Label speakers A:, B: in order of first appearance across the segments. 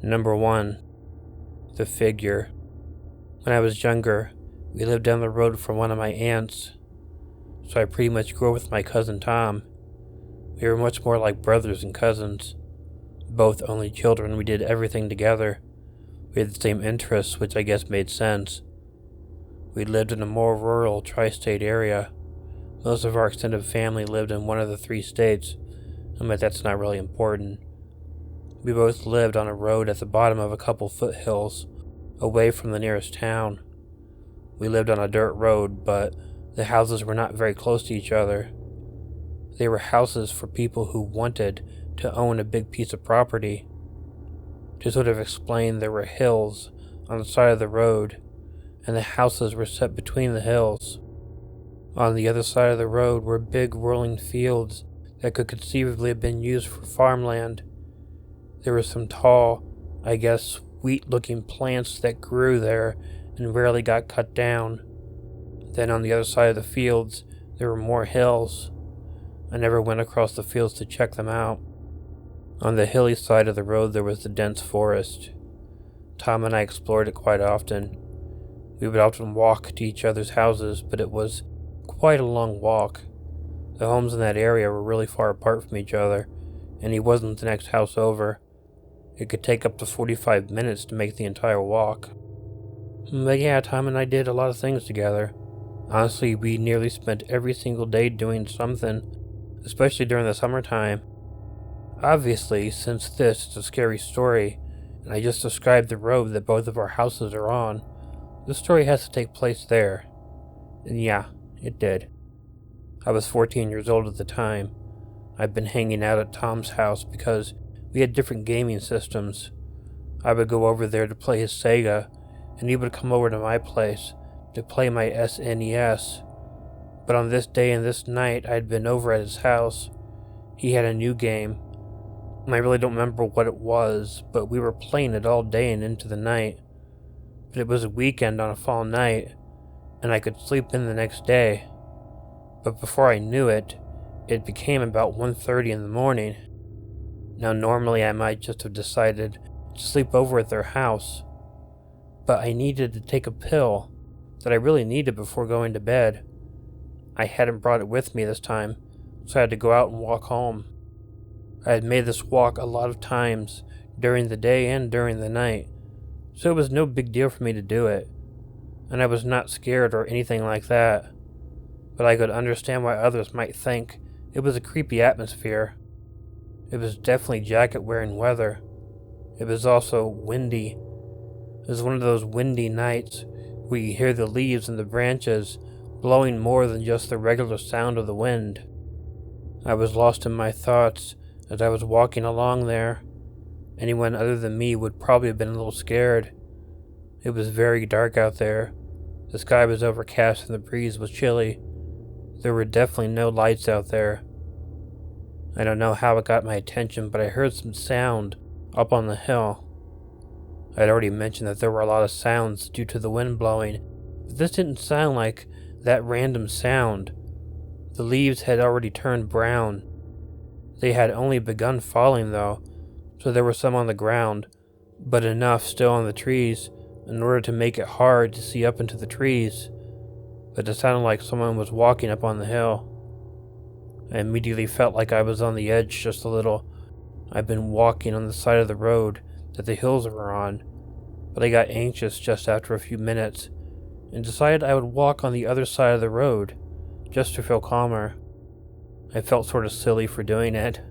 A: Number 1. The figure. When I was younger, we lived down the road from one of my aunts, so I pretty much grew up with my cousin Tom. We were much more like brothers and cousins. Both only children, we did everything together. We had the same interests, which I guess made sense. We lived in a more rural, tri-state area. Most of our extended family lived in one of the 3 states, but that's not really important. We both lived on a road at the bottom of a couple foothills, away from the nearest town. We lived on a dirt road, but the houses were not very close to each other. They were houses for people who wanted to own a big piece of property. To sort of explain, there were hills on the side of the road, and the houses were set between the hills. On the other side of the road were big rolling fields that could conceivably have been used for farmland. There were some tall, I guess, wheat-looking plants that grew there and rarely got cut down. Then on the other side of the fields, there were more hills. I never went across the fields to check them out. On the hilly side of the road there was the dense forest. Tom and I explored it quite often. We would often walk to each other's houses, but it was quite a long walk. The homes in that area were really far apart from each other, and he wasn't the next house over. It could take up to 45 minutes to make the entire walk. But yeah, Tom and I did a lot of things together. Honestly, we nearly spent every single day doing something, especially during the summertime. Obviously, since this is a scary story, and I just described the road that both of our houses are on, the story has to take place there. And yeah, it did. I was 14 years old at the time. I'd been hanging out at Tom's house because we had different gaming systems. I would go over there to play his Sega, and he would come over to my place to play my SNES. But on this day and this night, I'd been over at his house. He had a new game. I really don't remember what it was, but we were playing it all day and into the night. But it was a weekend on a fall night, and I could sleep in the next day. But before I knew it, it became about 1:30 in the morning. Now normally I might just have decided to sleep over at their house, but I needed to take a pill that I really needed before going to bed. I hadn't brought it with me this time, so I had to go out and walk home. I had made this walk a lot of times during the day and during the night, so it was no big deal for me to do it, and I was not scared or anything like that, but I could understand why others might think it was a creepy atmosphere. It was definitely jacket-wearing weather. It was also windy. It was one of those windy nights where you hear the leaves and the branches blowing more than just the regular sound of the wind. I was lost in my thoughts as I was walking along there. Anyone other than me would probably have been a little scared. It was very dark out there. The sky was overcast and the breeze was chilly. There were definitely no lights out there. I don't know how it got my attention, but I heard some sound up on the hill. I'd already mentioned that there were a lot of sounds due to the wind blowing, but this didn't sound like that random sound. The leaves had already turned brown. They had only begun falling though, so there were some on the ground, but enough still on the trees in order to make it hard to see up into the trees. But it sounded like someone was walking up on the hill. I immediately felt like I was on the edge just a little. I'd been walking on the side of the road that the hills were on, but I got anxious just after a few minutes and decided I would walk on the other side of the road just to feel calmer. I felt sort of silly for doing it,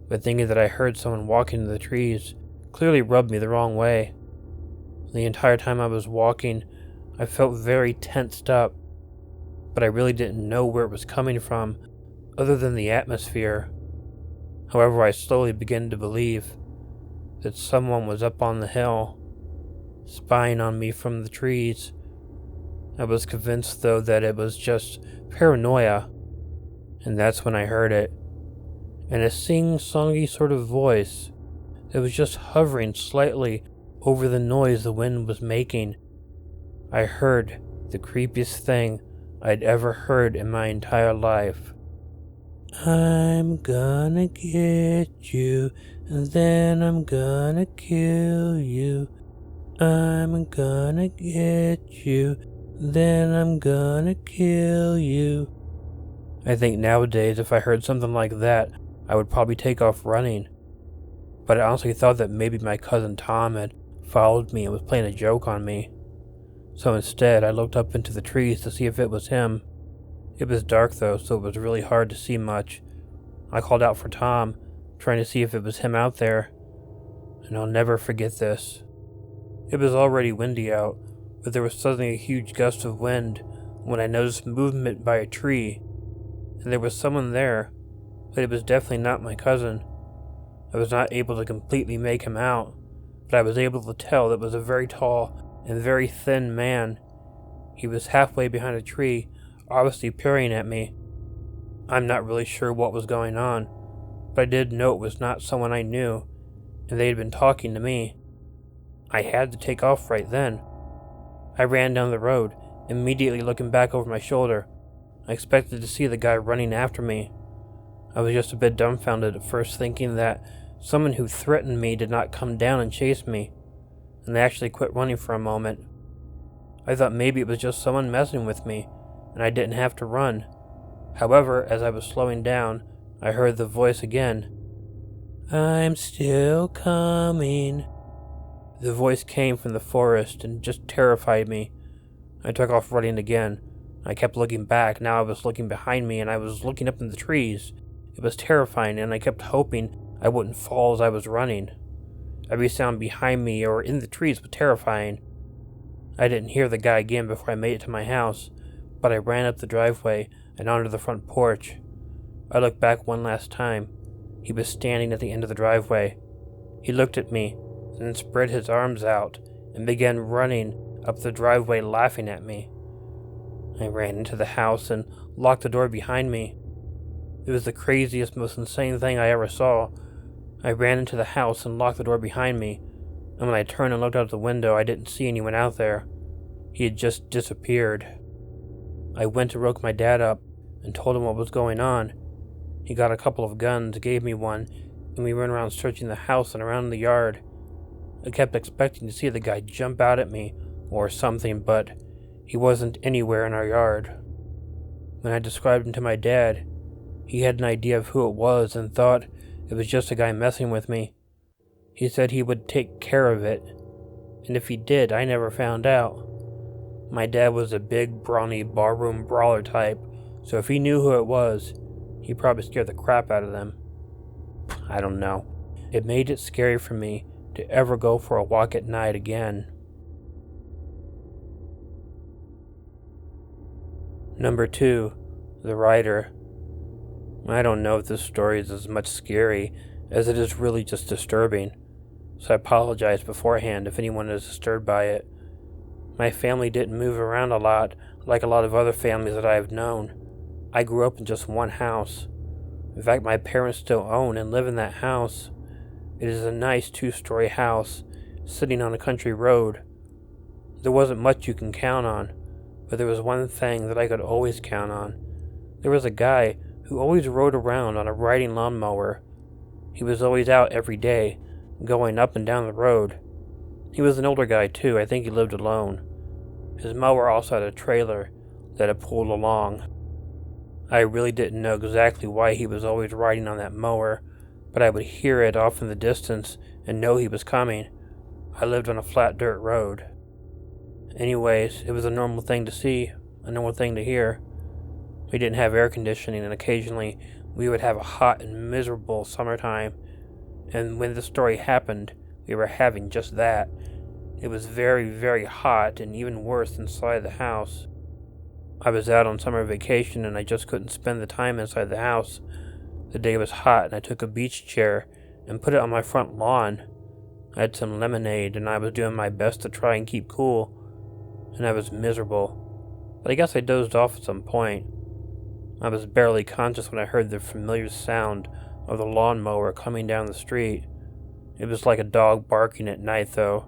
A: but thinking that I heard someone walking in the trees clearly rubbed me the wrong way. The entire time I was walking, I felt very tensed up, but I really didn't know where it was coming from other than the atmosphere. However, I slowly began to believe that someone was up on the hill, spying on me from the trees. I was convinced, though, that it was just paranoia, and that's when I heard it. In a sing-songy sort of voice that was just hovering slightly over the noise the wind was making, I heard the creepiest thing I'd ever heard in my entire life. I'm gonna get you, and then I'm gonna kill you. I'm gonna get you, then I'm gonna kill you. I think nowadays if I heard something like that, I would probably take off running. But I honestly thought that maybe my cousin Tom had followed me and was playing a joke on me. So instead, I looked up into the trees to see if it was him. It was dark though, so it was really hard to see much. I called out for Tom, trying to see if it was him out there. And I'll never forget this. It was already windy out, but there was suddenly a huge gust of wind when I noticed movement by a tree. And there was someone there, but it was definitely not my cousin. I was not able to completely make him out, but I was able to tell that it was a very tall and very thin man. He was halfway behind a tree, obviously peering at me. I'm not really sure what was going on, but I did know it was not someone I knew, and they had been talking to me. I had to take off right then. I ran down the road, immediately looking back over my shoulder. I expected to see the guy running after me. I was just a bit dumbfounded at first, thinking that someone who threatened me did not come down and chase me, and they actually quit running for a moment. I thought maybe it was just someone messing with me, and I didn't have to run. However, as I was slowing down, I heard the voice again. I'm still coming. The voice came from the forest and just terrified me. I took off running again. I kept looking back. Now I was looking behind me and I was looking up in the trees. It was terrifying and I kept hoping I wouldn't fall as I was running. Every sound behind me or in the trees was terrifying. I didn't hear the guy again before I made it to my house, but I ran up the driveway and onto the front porch. I looked back one last time. He was standing at the end of the driveway. He looked at me and then spread his arms out and began running up the driveway laughing at me. I ran into the house and locked the door behind me. It was the craziest, most insane thing I ever saw. I ran into the house and locked the door behind me, and when I turned and looked out the window, I didn't see anyone out there. He had just disappeared. I went to woke my dad up and told him what was going on. He got a couple of guns, gave me one, and we ran around searching the house and around the yard. I kept expecting to see the guy jump out at me or something, but he wasn't anywhere in our yard. When I described him to my dad, he had an idea of who it was and thought it was just a guy messing with me. He said he would take care of it, and if he did, I never found out. My dad was a big, brawny, barroom brawler type, so if he knew who it was, he probably scared the crap out of them. I don't know. It made it scary for me to ever go for a walk at night again. Number 2, the writer. I don't know if this story is as much scary as it is really just disturbing, so I apologize beforehand if anyone is disturbed by it. My family didn't move around a lot like a lot of other families that I have known. I grew up in just one house. In fact, my parents still own and live in that house. It is a nice 2-story house sitting on a country road. There wasn't much you can count on, but there was one thing that I could always count on. There was a guy who always rode around on a riding lawnmower. He was always out every day, going up and down the road. He was an older guy too. I think he lived alone. His mower also had a trailer that it pulled along. I really didn't know exactly why he was always riding on that mower, but I would hear it off in the distance and know he was coming. I lived on a flat dirt road. Anyways, it was a normal thing to see, a normal thing to hear. We didn't have air conditioning, and occasionally we would have a hot and miserable summertime. And when this story happened, we were having just that. It was very, very hot, and even worse inside the house. I was out on summer vacation, and I just couldn't spend the time inside the house. The day was hot, and I took a beach chair and put it on my front lawn. I had some lemonade, and I was doing my best to try and keep cool, and I was miserable. But I guess I dozed off at some point. I was barely conscious when I heard the familiar sound of the lawnmower coming down the street. It was like a dog barking at night, though.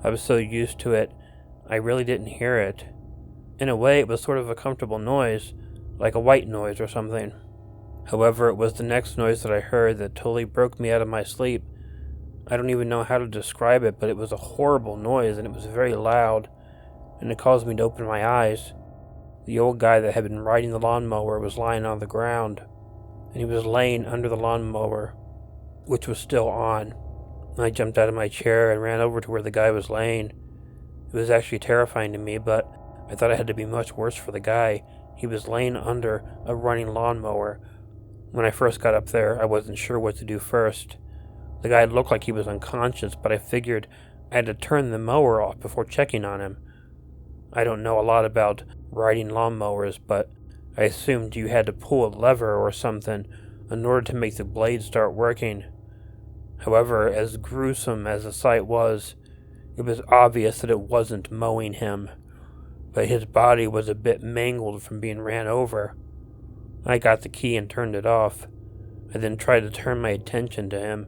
A: I was so used to it, I really didn't hear it. In a way, it was sort of a comfortable noise, like a white noise or something. However, it was the next noise that I heard that totally broke me out of my sleep. I don't even know how to describe it, but it was a horrible noise and it was very loud, and it caused me to open my eyes. The old guy that had been riding the lawnmower was lying on the ground, and he was laying under the lawnmower, which was still on. I jumped out of my chair and ran over to where the guy was laying. It was actually terrifying to me, but I thought it had to be much worse for the guy. He was laying under a running lawnmower. When I first got up there, I wasn't sure what to do first. The guy looked like he was unconscious, but I figured I had to turn the mower off before checking on him. I don't know a lot about riding lawnmowers, but I assumed you had to pull a lever or something in order to make the blade start working. However, as gruesome as the sight was, it was obvious that it wasn't mowing him, but his body was a bit mangled from being ran over. I got the key and turned it off. I then tried to turn my attention to him.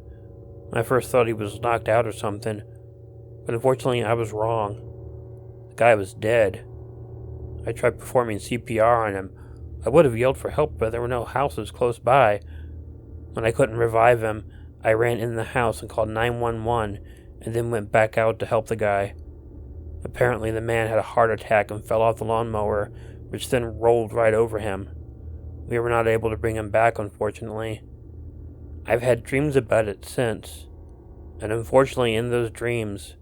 A: I first thought he was knocked out or something, but unfortunately I was wrong. The guy was dead. I tried performing CPR on him. I would have yelled for help, but there were no houses close by. When I couldn't revive him, I ran in the house and called 911 and then went back out to help the guy. Apparently the man had a heart attack and fell off the lawnmower, which then rolled right over him. We were not able to bring him back, unfortunately. I've had dreams about it since, and unfortunately in those dreams,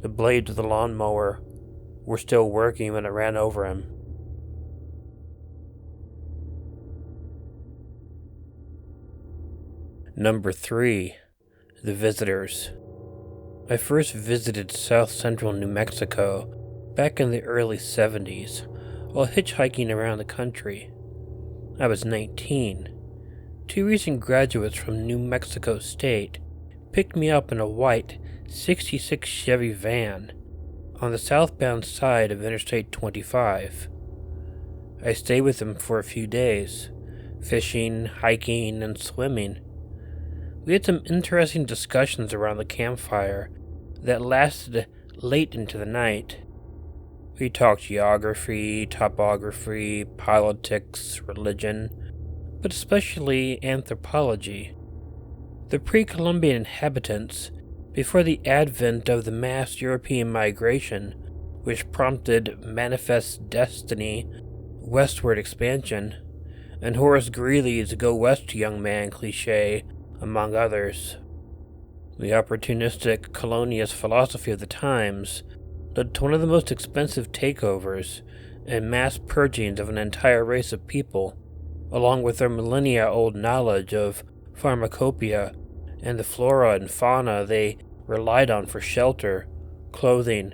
A: the blades of the lawnmower were still working when it ran over him. Number 3. The Visitors. I first visited south central New Mexico back in the early 70s while hitchhiking around the country. I was 19. 2 recent graduates from New Mexico State picked me up in a white '66 Chevy van on the southbound side of Interstate 25. I stayed with them for a few days, fishing, hiking, and swimming. We had some interesting discussions around the campfire that lasted late into the night. We talked geography, topography, politics, religion, but especially anthropology. The pre-Columbian inhabitants, before the advent of the mass European migration, which prompted manifest destiny, westward expansion, and Horace Greeley's "Go West, young man" cliché, among others. The opportunistic colonialist philosophy of the times led to one of the most expensive takeovers and mass purgings of an entire race of people, along with their millennia-old knowledge of pharmacopoeia and the flora and fauna they relied on for shelter, clothing,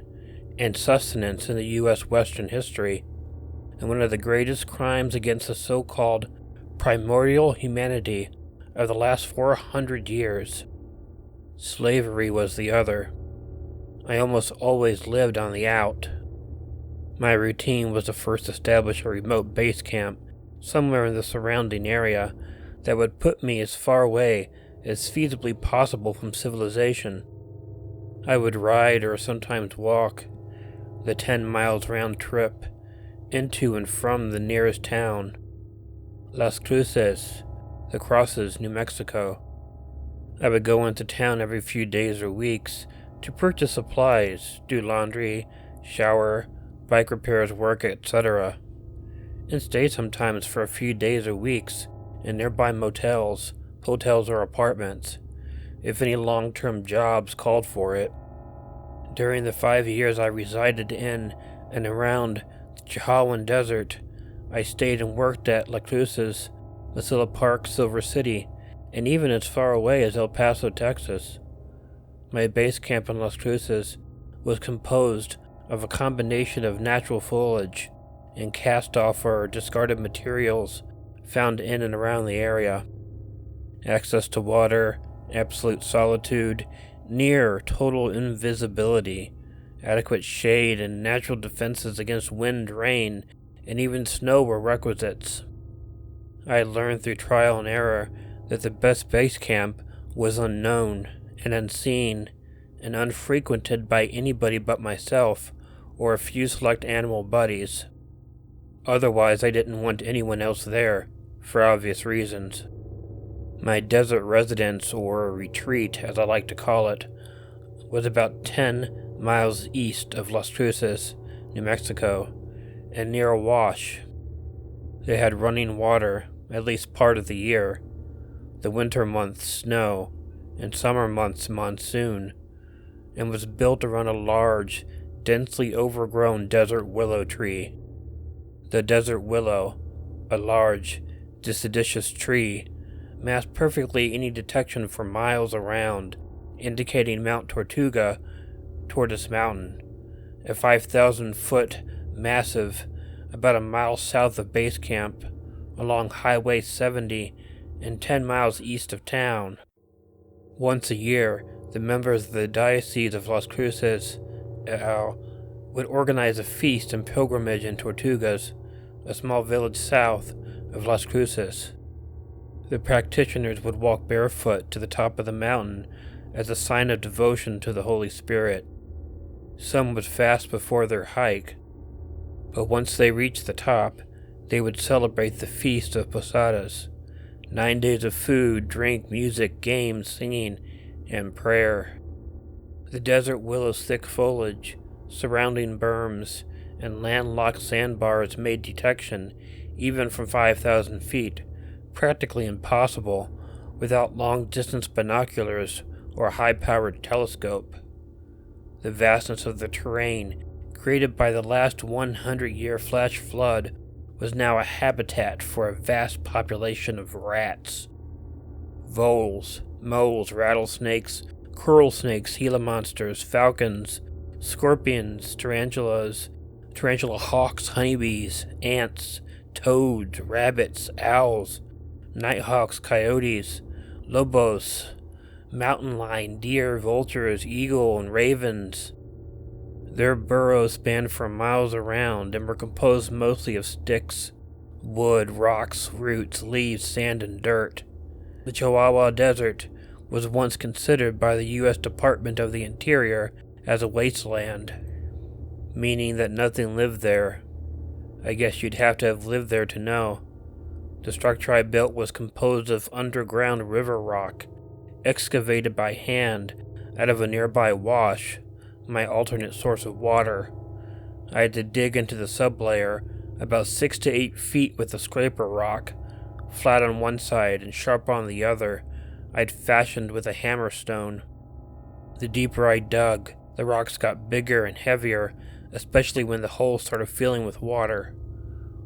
A: and sustenance in the U.S. Western history, and one of the greatest crimes against the so-called primordial humanity of the last 400 years. Slavery was the other. I almost always lived on the out. My routine was to first establish a remote base camp somewhere in the surrounding area that would put me as far away as feasibly possible from civilization. I would ride or sometimes walk the 10 miles round trip into and from the nearest town, Las Cruces, the Crosses, New Mexico. I would go into town every few days or weeks to purchase supplies, do laundry, shower, bike repairs, work, etc., and stay sometimes for a few days or weeks in nearby motels, hotels, or apartments, if any long-term jobs called for it. During the 5 years I resided in and around the Chihuahuan Desert, I stayed and worked at La Cruces, Wasilla Park, Silver City, and even as far away as El Paso, Texas. My base camp in Las Cruces was composed of a combination of natural foliage and cast-off or discarded materials found in and around the area. Access to water, absolute solitude, near total invisibility, adequate shade, and natural defenses against wind, rain, and even snow were requisites. I learned through trial and error that the best base camp was unknown and unseen and unfrequented by anybody but myself or a few select animal buddies. Otherwise, I didn't want anyone else there, for obvious reasons. My desert residence, or retreat as I like to call it, was about 10 miles east of Las Cruces, New Mexico, and near a wash. They had running water at least part of the year, the winter months snow, and summer months monsoon, and was built around a large, densely overgrown desert willow tree. The desert willow, a large, deciduous tree, masked perfectly any detection for miles around, indicating Mount Tortuga toward this mountain, a 5,000-foot massive about a mile south of base camp, along Highway 70 and 10 miles east of town. Once a year, the members of the Diocese of Las Cruces would organize a feast and pilgrimage in Tortugas, a small village south of Las Cruces. The practitioners would walk barefoot to the top of the mountain as a sign of devotion to the Holy Spirit. Some would fast before their hike, but once they reached the top, they would celebrate the Feast of Posadas, 9 days of food, drink, music, games, singing, and prayer. The desert willow's thick foliage, surrounding berms, and landlocked sandbars made detection, even from 5,000 feet, practically impossible without long-distance binoculars or a high-powered telescope. The vastness of the terrain, created by the last 100-year flash flood, was now a habitat for a vast population of rats. Voles, moles, rattlesnakes, coral snakes, Gila monsters, falcons, scorpions, tarantula hawks, honeybees, ants, toads, rabbits, owls, nighthawks, coyotes, lobos, mountain lion, deer, vultures, eagle, and ravens. Their burrows spanned for miles around and were composed mostly of sticks, wood, rocks, roots, leaves, sand, and dirt. The Chihuahua Desert was once considered by the U.S. Department of the Interior as a wasteland, meaning that nothing lived there. I guess you'd have to have lived there to know. The structure I built was composed of underground river rock, excavated by hand out of a nearby wash, my alternate source of water. I had to dig into the sublayer about 6 to 8 feet with a scraper rock, flat on one side and sharp on the other, I'd fashioned with a hammerstone. The deeper I dug, the rocks got bigger and heavier, especially when the holes started filling with water.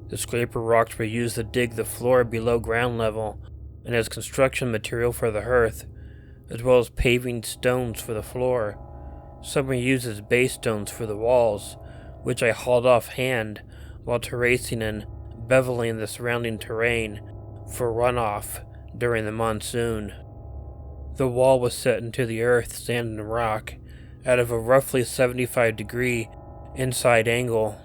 A: The scraper rocks were used to dig the floor below ground level and as construction material for the hearth, as well as paving stones for the floor. Some were used as base stones for the walls, which I hauled off hand while terracing and beveling the surrounding terrain for runoff during the monsoon. The wall was set into the earth, sand, and rock out of a roughly 75-degree inside angle.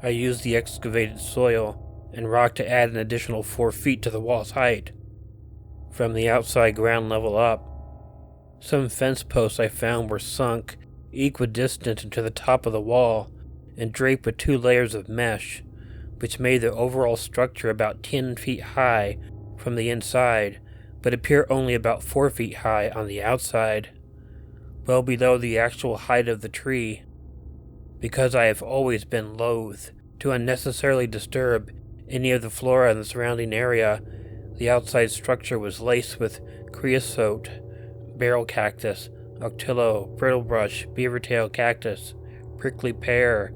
A: I used the excavated soil and rock to add an additional 4 feet to the wall's height. From the outside ground level up, some fence posts I found were sunk equidistant into the top of the wall and draped with 2 layers of mesh, which made the overall structure about 10 feet high from the inside, but appear only about 4 feet high on the outside, well below the actual height of the tree. Because I have always been loath to unnecessarily disturb any of the flora in the surrounding area, the outside structure was laced with creosote, barrel cactus, octillo, brittlebrush, beavertail cactus, prickly pear,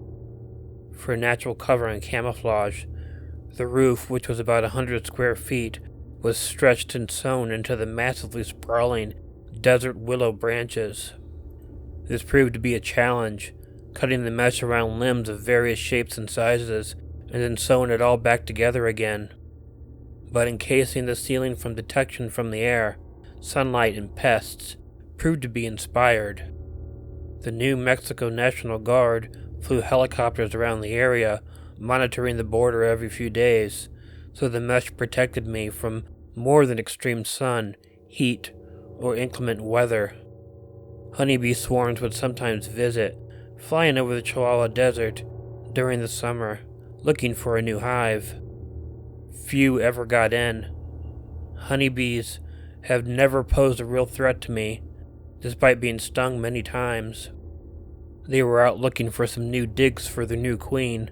A: for natural cover and camouflage. The roof, which was about 100 square feet, was stretched and sewn into the massively sprawling desert willow branches. This proved to be a challenge, cutting the mesh around limbs of various shapes and sizes, and then sewing it all back together again. But encasing the ceiling from detection from the air, sunlight, and pests proved to be inspired. The New Mexico National Guard flew helicopters around the area, monitoring the border every few days, so the mesh protected me from more than extreme sun, heat, or inclement weather. Honeybee swarms would sometimes visit, flying over the Chihuahua Desert during the summer, looking for a new hive. Few ever got in. Honeybees have never posed a real threat to me, despite being stung many times. They were out looking for some new digs for their new queen,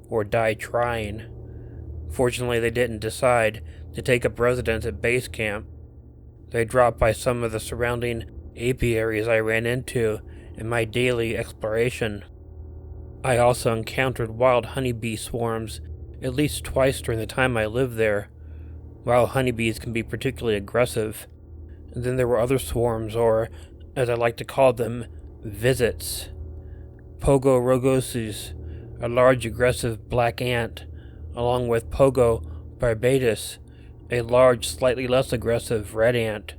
A: or died trying. Fortunately, they didn't decide to take up residence at base camp. They dropped by some of the surrounding apiaries I ran into in my daily exploration. I also encountered wild honeybee swarms at least twice during the time I lived there. Wild honeybees can be particularly aggressive. And then there were other swarms, or, as I like to call them, visits. Pogo rugosus, a large aggressive black ant, along with Pogo barbatus, a large, slightly less aggressive red ant,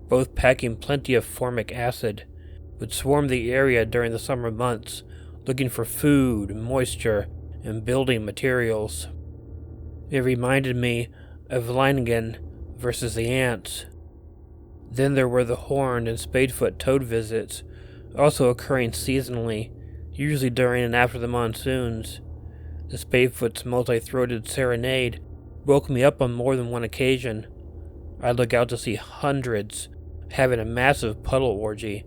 A: both packing plenty of formic acid, would swarm the area during the summer months, looking for food, moisture, and building materials. It reminded me of Leiningen versus the ants. Then there were the horned and spadefoot toad visits, also occurring seasonally, usually during and after the monsoons. The spadefoot's multi-throated serenade woke me up on more than one occasion. I'd look out to see hundreds having a massive puddle orgy.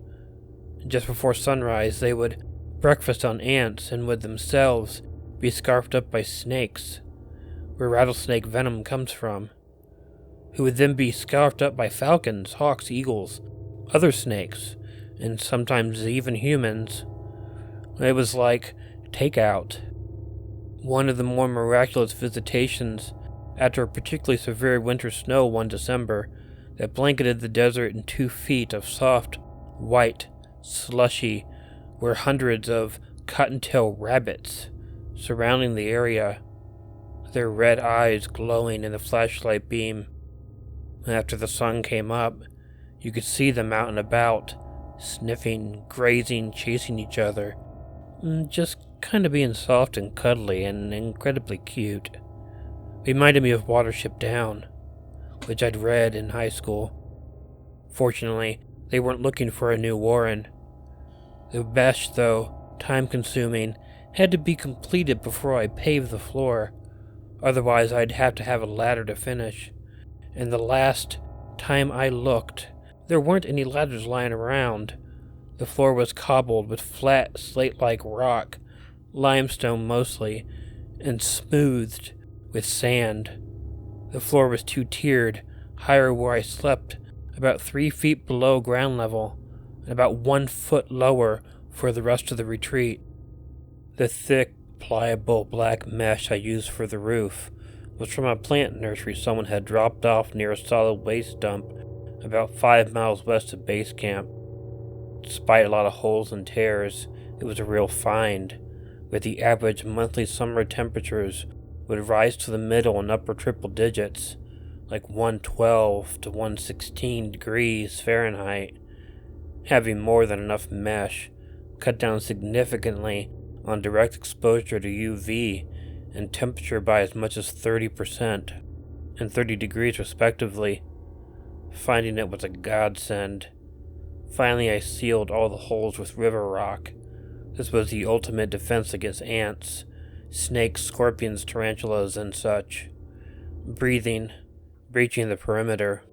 A: Just before sunrise, they would breakfast on ants and would themselves be scarfed up by snakes, where rattlesnake venom comes from, who would then be scarfed up by falcons, hawks, eagles, other snakes, and sometimes even humans. It was like takeout. One of the more miraculous visitations after a particularly severe winter snow one December that blanketed the desert in 2 feet of soft, white, slushy, were hundreds of cottontail rabbits surrounding the area, their red eyes glowing in the flashlight beam. After the sun came up, you could see them out and about, sniffing, grazing, chasing each other, just kind of being soft and cuddly and incredibly cute. Reminded me of Watership Down, which I'd read in high school. Fortunately, they weren't looking for a new warren. The best, though time-consuming, had to be completed before I paved the floor. Otherwise, I'd have to have a ladder to finish. And the last time I looked, there weren't any ladders lying around. The floor was cobbled with flat, slate-like rock, limestone mostly, and smoothed with sand. The floor was two-tiered, higher where I slept, about 3 feet below ground level, and about 1 foot lower for the rest of the retreat. The thick, pliable black mesh I used for the roof was from a plant nursery someone had dropped off near a solid waste dump about 5 miles west of base camp. Despite a lot of holes and tears, it was a real find, with the average monthly summer temperatures would rise to the middle and upper triple digits, like 112 to 116 degrees Fahrenheit. Having more than enough mesh cut down significantly on direct exposure to UV and temperature by as much as 30% and 30 degrees respectively. Finding it was a godsend. Finally, I sealed all the holes with river rock. This was the ultimate defense against ants, snakes, scorpions, tarantulas, and such. Breaching the perimeter.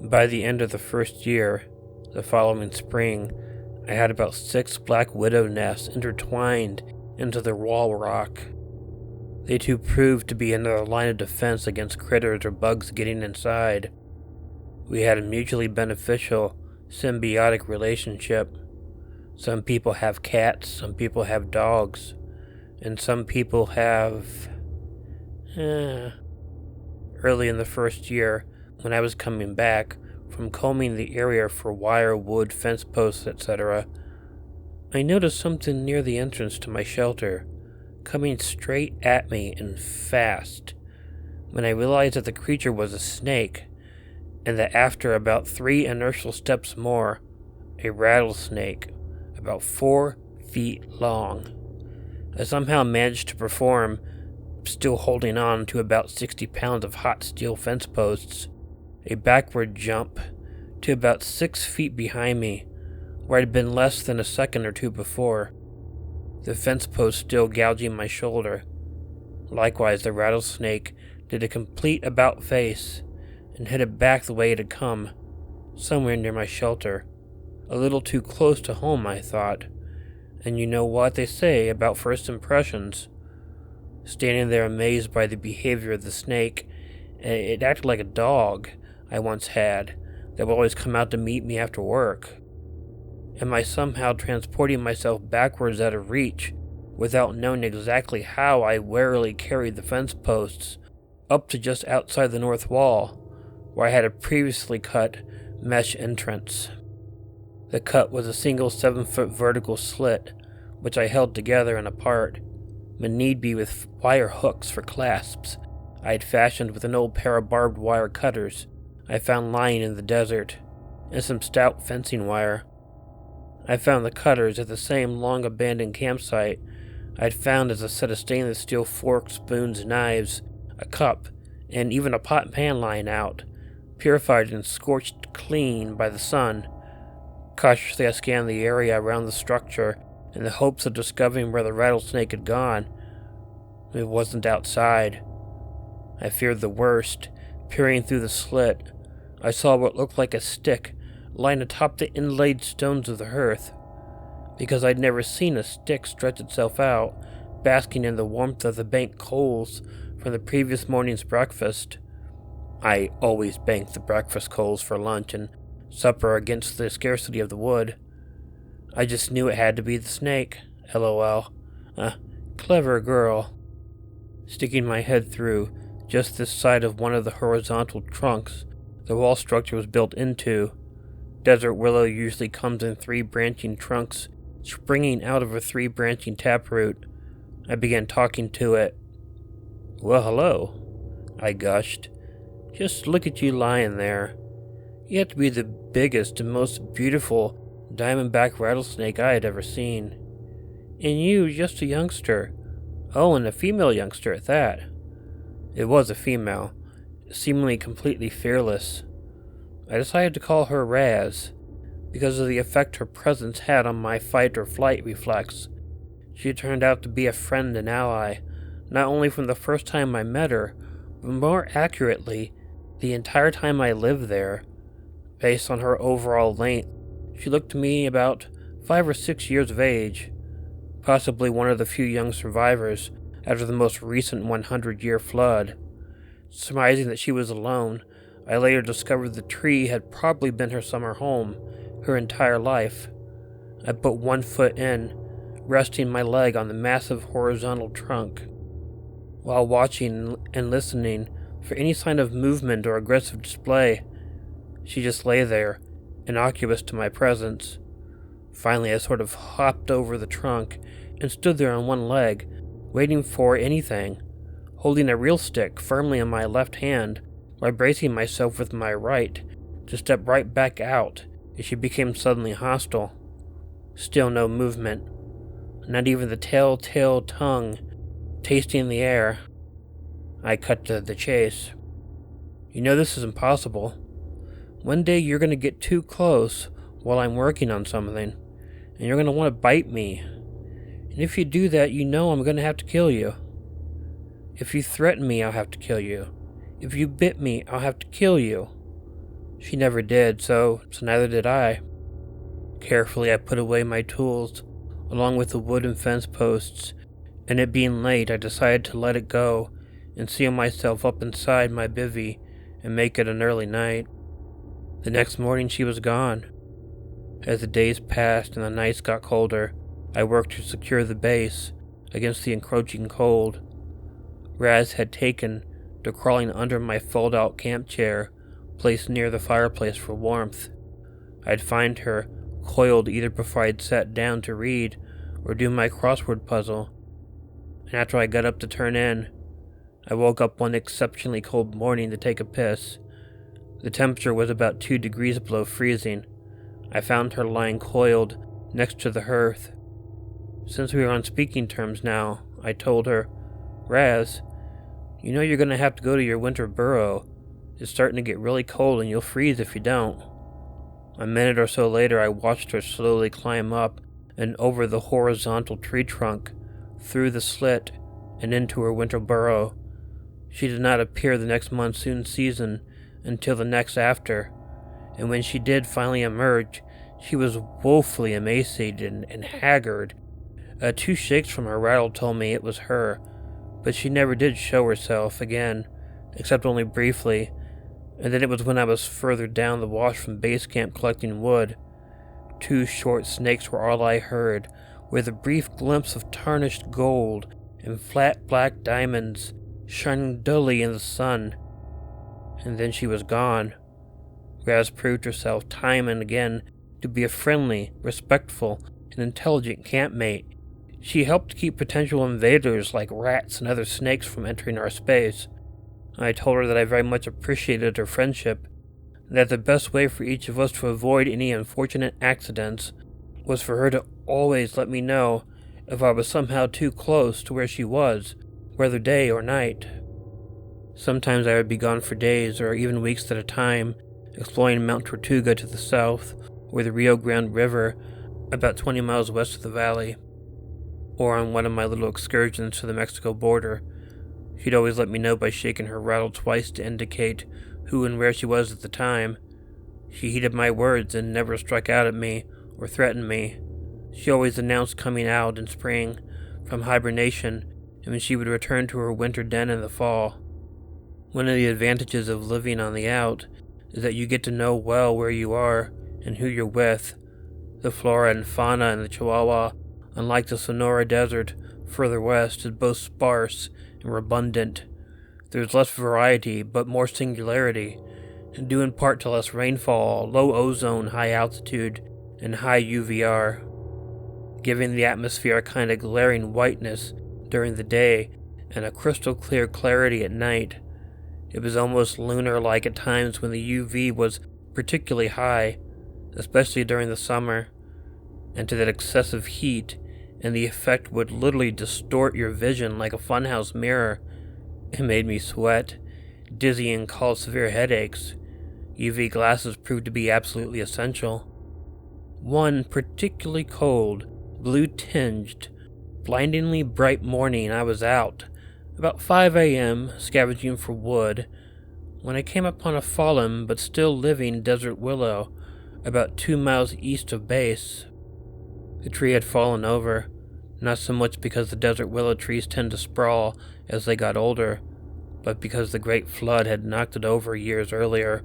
A: By the end of the first year, the following spring, I had about 6 black widow nests intertwined into the wall rock. They too proved to be another line of defense against critters or bugs getting inside. We had a mutually beneficial, symbiotic relationship. Some people have cats, some people have dogs, and some people have... Early in the first year, when I was coming back from combing the area for wire, wood, fence posts, etc., I noticed something near the entrance to my shelter, coming straight at me and fast. When I realized that the creature was a snake, and that after about 3 inertial steps more, a rattlesnake, about 4 feet long. I somehow managed to perform, still holding on to about 60 pounds of hot steel fence posts, a backward jump to about 6 feet behind me, where I'd been less than a second or two before, the fence post still gouging my shoulder. Likewise, the rattlesnake did a complete about-face and headed back the way it had come, somewhere near my shelter. A little too close to home, I thought. And you know what they say about first impressions. Standing there amazed by the behavior of the snake, it acted like a dog I once had that would always come out to meet me after work. Am I somehow transporting myself backwards out of reach without knowing exactly how I warily carried the fence posts up to just outside the north wall, where I had a previously cut mesh entrance? The cut was a single 7-foot vertical slit, which I held together and apart, but need be with wire hooks for clasps I had fashioned with an old pair of barbed wire cutters I found lying in the desert, and some stout fencing wire. I found the cutters at the same long-abandoned campsite I had found as a set of stainless steel forks, spoons, knives, a cup, and even a pot and pan lying out, purified and scorched clean by the sun. Cautiously I scanned the area around the structure in the hopes of discovering where the rattlesnake had gone. It wasn't outside. I feared the worst. Peering through the slit, I saw what looked like a stick lying atop the inlaid stones of the hearth. Because I'd never seen a stick stretch itself out, basking in the warmth of the banked coals from the previous morning's breakfast. I always banked the breakfast coals for lunch and supper against the scarcity of the wood. I just knew it had to be the snake, LOL. Clever girl. Sticking my head through just this side of one of the horizontal trunks the wall structure was built into. Desert willow usually comes in 3 branching trunks, springing out of a 3 branching taproot. I began talking to it. "Well, hello," I gushed. "Just look at you lying there. You have to be the biggest and most beautiful diamondback rattlesnake I had ever seen. And you just a youngster. Oh, and a female youngster at that." It was a female, seemingly completely fearless. I decided to call her Raz, because of the effect her presence had on my fight or flight reflex. She turned out to be a friend and ally, not only from the first time I met her, but more accurately, the entire time I lived there. Based on her overall length, she looked to me about 5 or 6 years of age, possibly one of the few young survivors after the most recent 100-year flood. Surmising that she was alone, I later discovered the tree had probably been her summer home, her entire life. I put one foot in, resting my leg on the massive horizontal trunk. While watching and listening for any sign of movement or aggressive display, she just lay there, innocuous to my presence. Finally, I sort of hopped over the trunk and stood there on one leg, waiting for anything, holding a real stick firmly in my left hand while bracing myself with my right to step right back out if she became suddenly hostile. Still no movement, not even the telltale tongue tasting the air. I cut to the chase. "You know this is impossible. One day you're going to get too close while I'm working on something, and you're going to want to bite me. And if you do that, you know I'm going to have to kill you. If you threaten me, I'll have to kill you. If you bit me, I'll have to kill you." She never did, so neither did I. Carefully, I put away my tools, along with the wooden fence posts, and it being late, I decided to let it go and seal myself up inside my bivvy and make it an early night. The next morning, she was gone. As the days passed and the nights got colder, I worked to secure the base against the encroaching cold. Raz had taken to crawling under my fold-out camp chair, placed near the fireplace for warmth. I'd find her coiled either before I'd sat down to read or do my crossword puzzle. And after I got up to turn in, I woke up one exceptionally cold morning to take a piss. The temperature was about 2 degrees below freezing. I found her lying coiled next to the hearth. Since we were on speaking terms now, I told her, "Raz, you know you're going to have to go to your winter burrow. It's starting to get really cold and you'll freeze if you don't." A minute or so later, I watched her slowly climb up and over the horizontal tree trunk, through the slit, and into her winter burrow. She did not appear the next monsoon season until the next after, and when she did finally emerge, she was woefully emaciated and haggard. 2 shakes from her rattle told me it was her, but she never did show herself again, except only briefly, and then it was when I was further down the wash from base camp collecting wood. 2 short snakes were all I heard, with a brief glimpse of tarnished gold and flat black diamonds shining dully in the sun. And then she was gone. Raz proved herself time and again to be a friendly, respectful, and intelligent campmate. She helped keep potential invaders like rats and other snakes from entering our space. I told her that I very much appreciated her friendship, and that the best way for each of us to avoid any unfortunate accidents was for her to always let me know if I was somehow too close to where she was, whether day or night. Sometimes I would be gone for days or even weeks at a time, exploring Mount Tortuga to the south, or the Rio Grande River about 20 miles west of the valley, or on one of my little excursions to the Mexico border. She'd always let me know by shaking her rattle twice to indicate who and where she was at the time. She heeded my words and never struck out at me or threatened me. She always announced coming out in spring from hibernation, and when she would return to her winter den in the fall. One of the advantages of living on the out is that you get to know well where you are and who you're with. The flora and fauna in the Chihuahua, unlike the Sonora Desert further west, is both sparse and abundant. There's less variety, but more singularity, due in part to less rainfall, low ozone, high altitude, and high UVR, giving the atmosphere a kind of glaring whiteness during the day and a crystal clear clarity at night. It was almost lunar-like at times when the UV was particularly high, especially during the summer, and to that excessive heat, and the effect would literally distort your vision like a funhouse mirror. It made me sweat, dizzy, and cause severe headaches. UV glasses proved to be absolutely essential. One particularly cold, blue-tinged, blindingly bright morning I was out, about 5 a.m., scavenging for wood, when I came upon a fallen but still living desert willow about 2 miles east of base. The tree had fallen over, not so much because the desert willow trees tend to sprawl as they got older, but because the great flood had knocked it over years earlier.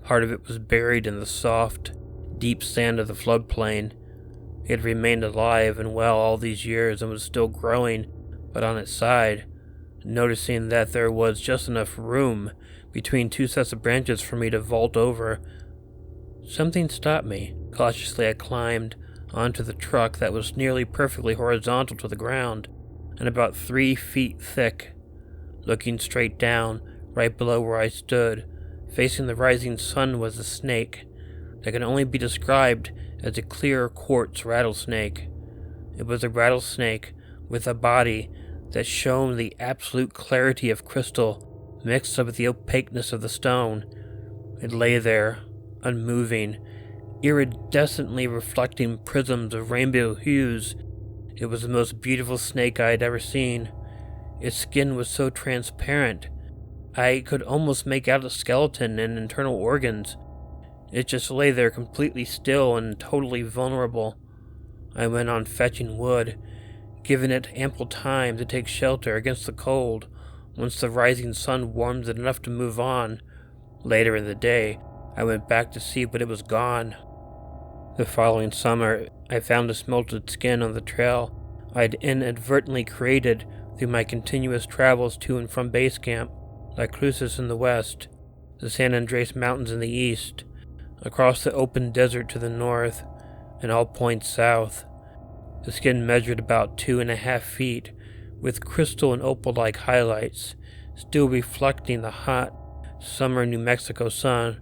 A: Part of it was buried in the soft, deep sand of the floodplain. It had remained alive and well all these years and was still growing, but on its side, noticing that there was just enough room between 2 sets of branches for me to vault over. Something stopped me. Cautiously I climbed onto the truck that was nearly perfectly horizontal to the ground and about 3 feet thick. Looking straight down, right below where I stood, facing the rising sun, was a snake that can only be described as a clear quartz rattlesnake. It was a rattlesnake with a body that shone the absolute clarity of crystal mixed up with the opaqueness of the stone. It lay there, unmoving, iridescently reflecting prisms of rainbow hues. It was the most beautiful snake I had ever seen. Its skin was so transparent, I could almost make out its skeleton and internal organs. It just lay there completely still and totally vulnerable. I went on fetching wood, giving it ample time to take shelter against the cold once the rising sun warmed it enough to move on. Later in the day, I went back to see, but it was gone. The following summer, I found a smelted skin on the trail I'd inadvertently created through my continuous travels to and from base camp, La Cruces in the west, the San Andres Mountains in the east, across the open desert to the north, and all points south. The skin measured about 2.5 feet, with crystal and opal-like highlights, still reflecting the hot, summer New Mexico sun.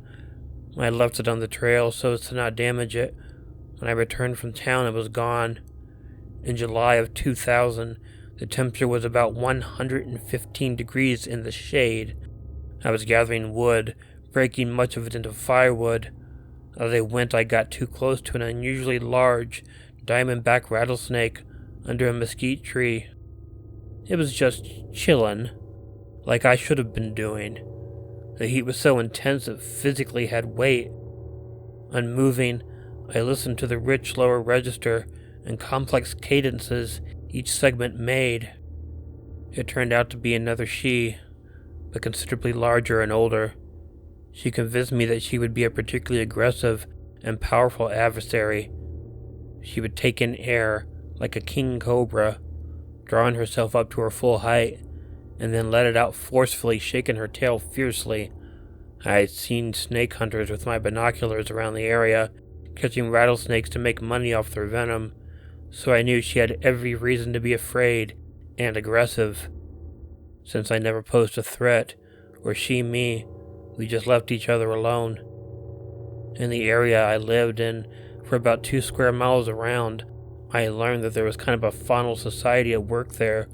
A: I left it on the trail so as to not damage it. When I returned from town, it was gone. In July of 2000, the temperature was about 115 degrees in the shade. I was gathering wood, breaking much of it into firewood. As I went, I got too close to an unusually large diamondback rattlesnake under a mesquite tree. It was just chillin'. like I should have been doing. The heat was so intense it physically had weight. Unmoving, I listened to the rich lower register and complex cadences each segment made. It turned out to be another she, but considerably larger and older. She convinced me that she would be a particularly aggressive and powerful adversary. She would take in air like a king cobra, drawing herself up to her full height, and then let it out forcefully, shaking her tail fiercely. I had seen snake hunters with my binoculars around the area, catching rattlesnakes to make money off their venom, so I knew she had every reason to be afraid and aggressive. Since I never posed a threat, or she me, we just left each other alone. In the area I lived in, for about 2 square miles around, I learned that there was kind of a faunal society at work there,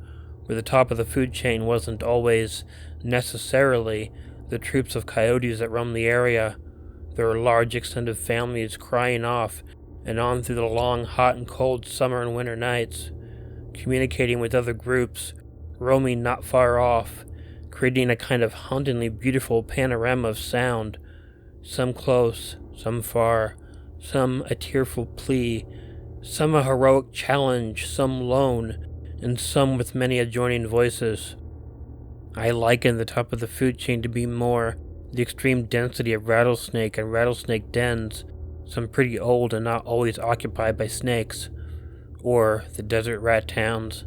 A: where the top of the food chain wasn't always, necessarily, the troops of coyotes that roam the area. There were large extended families crying off and on through the long, hot and cold summer and winter nights, communicating with other groups, roaming not far off, creating a kind of hauntingly beautiful panorama of sound, some close, some far, some a tearful plea, some a heroic challenge, some lone, and some with many adjoining voices. I liken the top of the food chain to be more the extreme density of rattlesnake and rattlesnake dens, some pretty old and not always occupied by snakes, or the desert rat towns,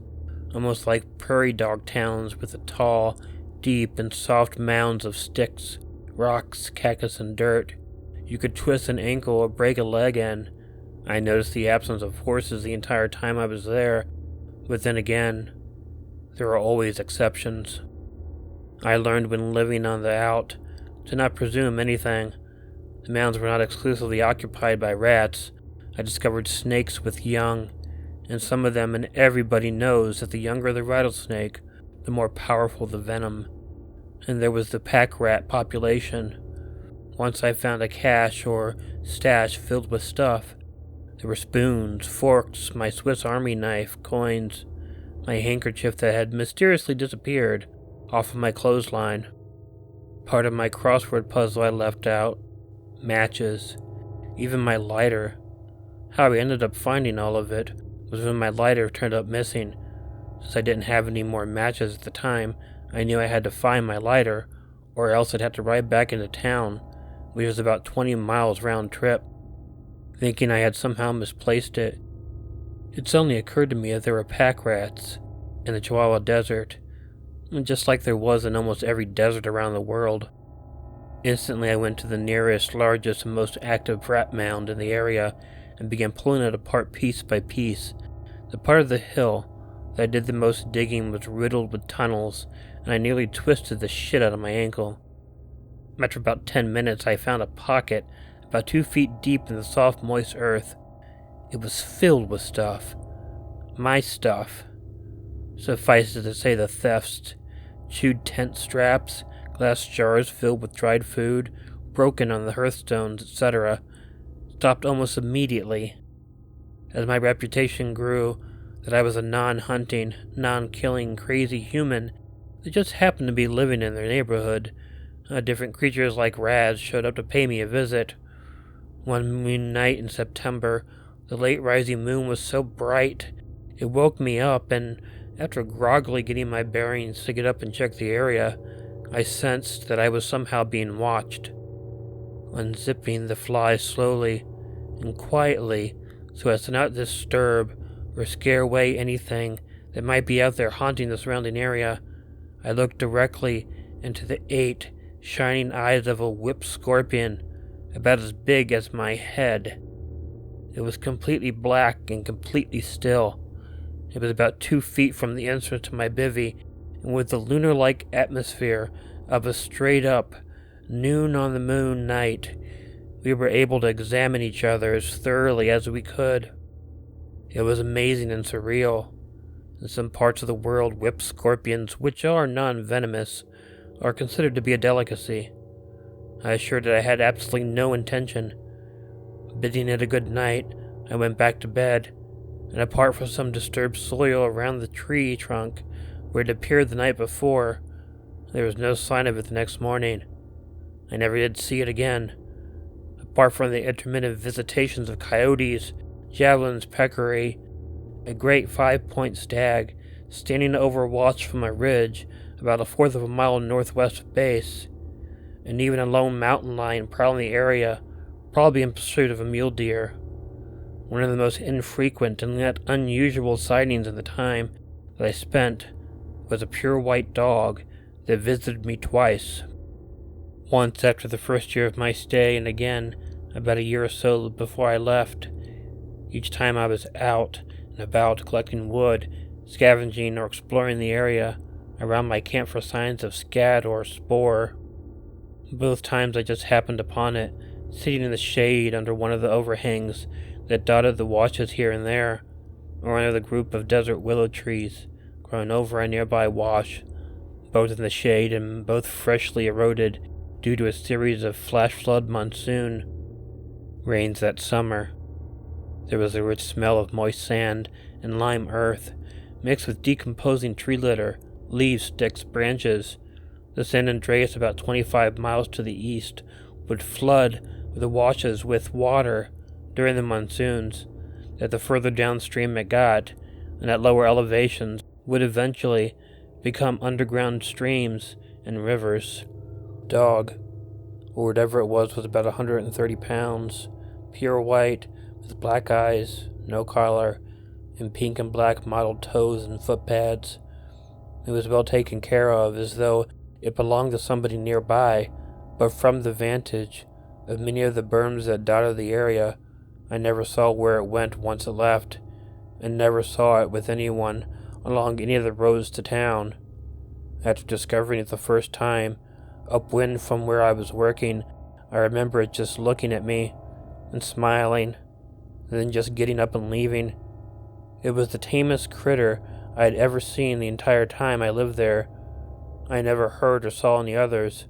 A: almost like prairie dog towns with the tall, deep and soft mounds of sticks, rocks, cactus, and dirt you could twist an ankle or break a leg in. I noticed the absence of horses the entire time I was there, but then again, there are always exceptions. I learned when living on the out to not presume anything. The mounds were not exclusively occupied by rats. I discovered snakes with young, and some of them, and everybody knows that the younger the rattlesnake, the more powerful the venom. And there was the pack rat population. Once I found a cache or stash filled with stuff. There were spoons, forks, my Swiss Army knife, coins, my handkerchief that had mysteriously disappeared off of my clothesline. Part of my crossword puzzle I left out. Matches. Even my lighter. How I ended up finding all of it was when my lighter turned up missing. Since I didn't have any more matches at the time, I knew I had to find my lighter, or else I'd have to ride back into town, which was about 20 miles round trip. Thinking I had somehow misplaced it. It suddenly occurred to me that there were pack rats in the Chihuahua Desert, just like there was in almost every desert around the world. Instantly I went to the nearest, largest, and most active rat mound in the area and began pulling it apart piece by piece. The part of the hill that I did the most digging was riddled with tunnels, and I nearly twisted the shit out of my ankle. After about 10 minutes I found a pocket about 2 feet deep in the soft, moist earth. It was filled with stuff. My stuff. Suffice it to say the thefts, chewed tent straps, glass jars filled with dried food, broken on the hearthstones, etc., stopped almost immediately. As my reputation grew that I was a non-hunting, non-killing, crazy human that just happened to be living in their neighborhood, different creatures like rats showed up to pay me a visit. One moon night in September, the late rising moon was so bright, it woke me up, and after groggily getting my bearings to get up and check the area, I sensed that I was somehow being watched. Unzipping the fly slowly and quietly so as to not disturb or scare away anything that might be out there haunting the surrounding area, I looked directly into the 8 shining eyes of a whip scorpion, about as big as my head. It was completely black and completely still. It was about 2 feet from the entrance to my bivvy, and with the lunar-like atmosphere of a straight-up, noon-on-the-moon night, we were able to examine each other as thoroughly as we could. It was amazing and surreal. In some parts of the world, whip scorpions, which are non-venomous, are considered to be a delicacy. I assured it I had absolutely no intention. Bidding it a good night, I went back to bed, and apart from some disturbed soil around the tree trunk where it appeared the night before, There was no sign of it the next morning. I never did see it again, apart from the intermittent visitations of coyotes, javelins, peccary, a great 5-point stag standing over watch from a ridge about a fourth of a mile northwest of base, and even a lone mountain lion prowling the area, probably in pursuit of a mule deer. One of the most infrequent and yet unusual sightings in the time that I spent was a pure white dog that visited me twice. Once after the first year of my stay, and again about a year or so before I left. Each time I was out and about collecting wood, scavenging, or exploring the area around my camp for signs of scat or spoor. Both times I just happened upon it, sitting in the shade under one of the overhangs that dotted the washes here and there, or under the group of desert willow trees growing over a nearby wash, both in the shade and both freshly eroded due to a series of flash flood monsoon rains that summer. There was a rich smell of moist sand and lime earth, mixed with decomposing tree litter, leaves, sticks, branches. The San Andreas, about 25 miles to the east, would flood the washes with water during the monsoons, that the further downstream it got, and at lower elevations, would eventually become underground streams and rivers. Dog, or whatever it was about 130 pounds, pure white, with black eyes, no collar, and pink and black mottled toes and foot pads. It was well taken care of, as though it belonged to somebody nearby, but from the vantage of many of the berms that dotted the area, I never saw where it went once it left, and never saw it with anyone along any of the roads to town. After discovering it the first time, upwind from where I was working, I remember it just looking at me and smiling, and then just getting up and leaving. It was the tamest critter I had ever seen the entire time I lived there. I never heard or saw any others.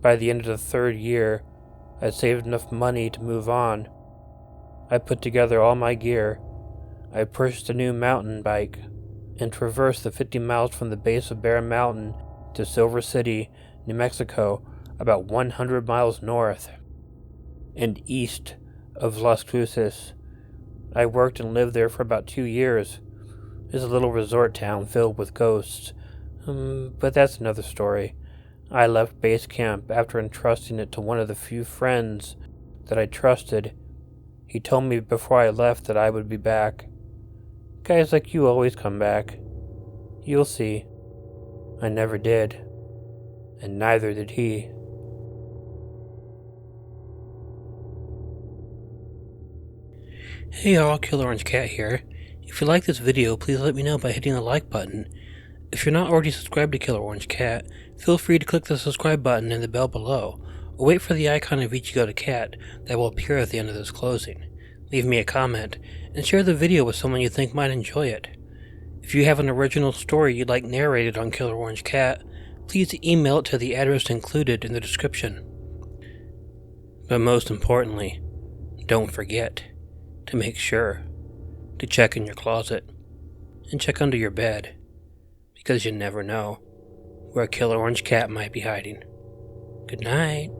A: By the end of the third year, I had saved enough money to move on. I put together all my gear. I purchased a new mountain bike and traversed the 50 miles from the base of Bear Mountain to Silver City, New Mexico, about 100 miles north and east of Las Cruces. I worked and lived there for about 2 years. It's a little resort town filled with ghosts, but that's another story. I left base camp after entrusting it to one of the few friends that I trusted. He told me before I left that I would be back. Guys like you always come back. You'll see. I never did. And neither did he. Hey y'all, Killer Orange Cat here. If you like this video, please let me know by hitting the like button. If you're not already subscribed to Killer Orange Cat, feel free to click the subscribe button and the bell below, or wait for the icon of Ichigo the cat that will appear at the end of this closing. Leave me a comment, and share the video with someone you think might enjoy it. If you have an original story you'd like narrated on Killer Orange Cat, please email it to the address included in the description. But most importantly, don't forget to make sure to check in your closet and check under your bed, because you never know where a Killer Orange Cat might be hiding. Good night.